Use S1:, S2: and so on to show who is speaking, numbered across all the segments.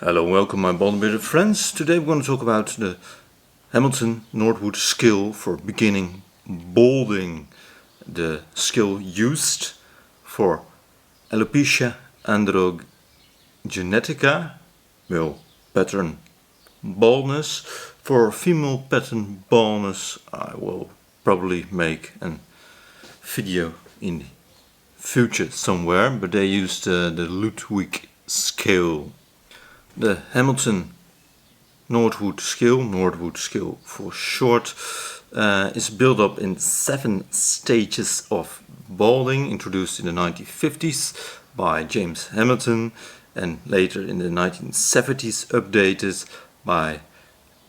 S1: Hello and welcome my bald and bearded friends. Today we're going to talk about the Hamilton-Norwood Scale for beginning balding. The scale used for alopecia androgenetica, male pattern baldness. For female pattern baldness I will probably make a video in the future somewhere, but they used the Ludwig scale. The Hamilton-Norwood scale for short, is built up in 7 stages of balding, introduced in the 1950s by James Hamilton and later in the 1970s updated by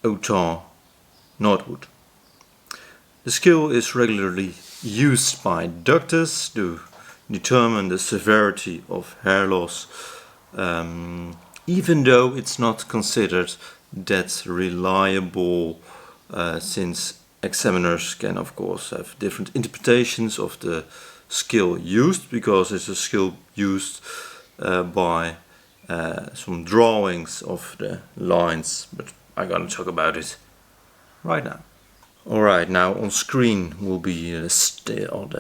S1: Norwood. The scale is regularly used by doctors to determine the severity of hair loss, even though it's not considered that reliable, since examiners can of course have different interpretations of the scale used, because it's a scale used by some drawings of the lines, but I'm gonna talk about it right now. Alright, now on screen will be the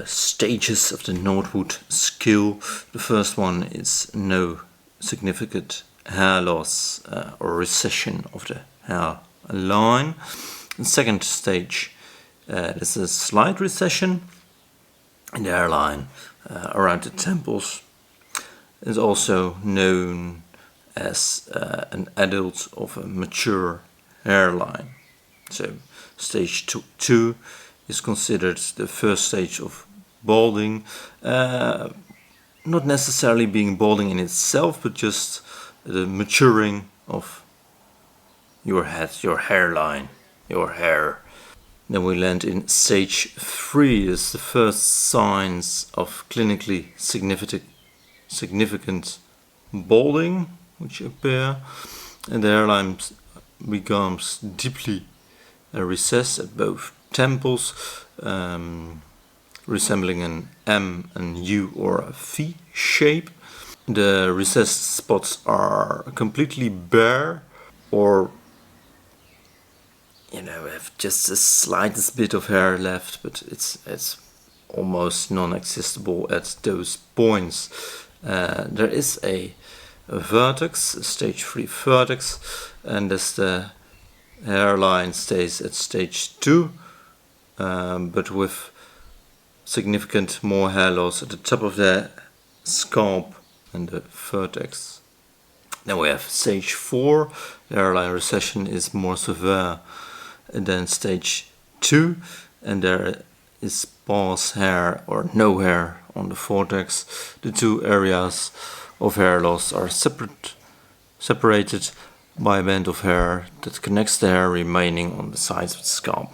S1: stages of the Norwood scale. The first one is no significant hair loss or recession of the hair line. The second stage is a slight recession in the hairline around the temples. It's also known as an adult of a mature hairline. So stage 2 is considered the first stage of balding, not necessarily being balding in itself, but just the maturing of your head, your hairline, your hair. Then we land in stage 3, is the first signs of clinically significant balding which appear, and the hairline becomes deeply recessed at both temples, resembling an M and U or a V shape. The recessed spots are completely bare, or have just the slightest bit of hair left, but it's almost non-existable at those points. There is a vertex, a stage 3 vertex, and as the hairline stays at stage 2, but with significant more hair loss at the top of the scalp and the vertex. Then we have stage 4, the hairline recession is more severe than stage 2, and there is sparse hair or no hair on the vertex. The two areas of hair loss are separated by a band of hair that connects the hair remaining on the sides of the scalp.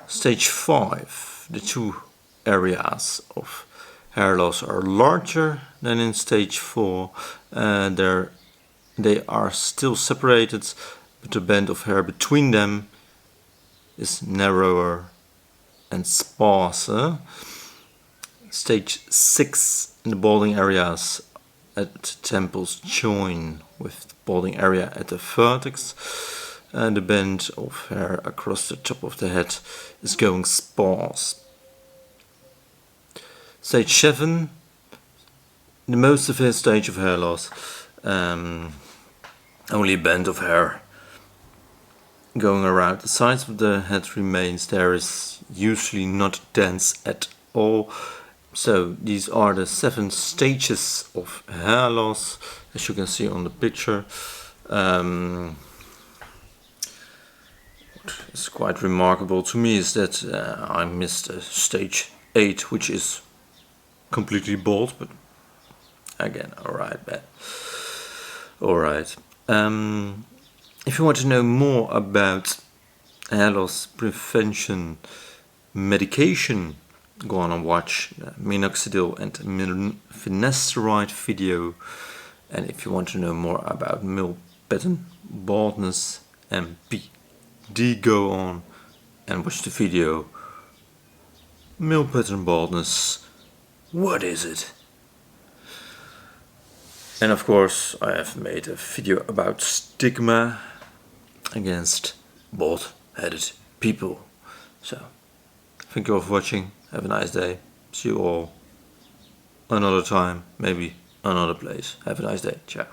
S1: Stage 5, the two areas of hair loss are larger than in stage 4. They are still separated, but the band of hair between them is narrower and sparser. Stage 6, the balding areas at the temples join with the balding area at the vertex, and the band of hair across the top of the head is going sparse. Stage 7, the most severe stage of hair loss, only a band of hair going around the sides of the head remains. There is usually not dense at all. So these are the 7 stages of hair loss, as you can see on the picture. What is quite remarkable to me is that I missed stage 8, which is completely bald, but again, alright. If you want to know more about hair loss prevention medication, go on and watch the minoxidil and finasteride video. And if you want to know more about male pattern baldness, MPD, go on and watch the video Male pattern baldness. What is it? And of course I have made a video about stigma against bald-headed people. So thank you all for watching, have a nice day, see you all another time, maybe another place. Have a nice day, ciao.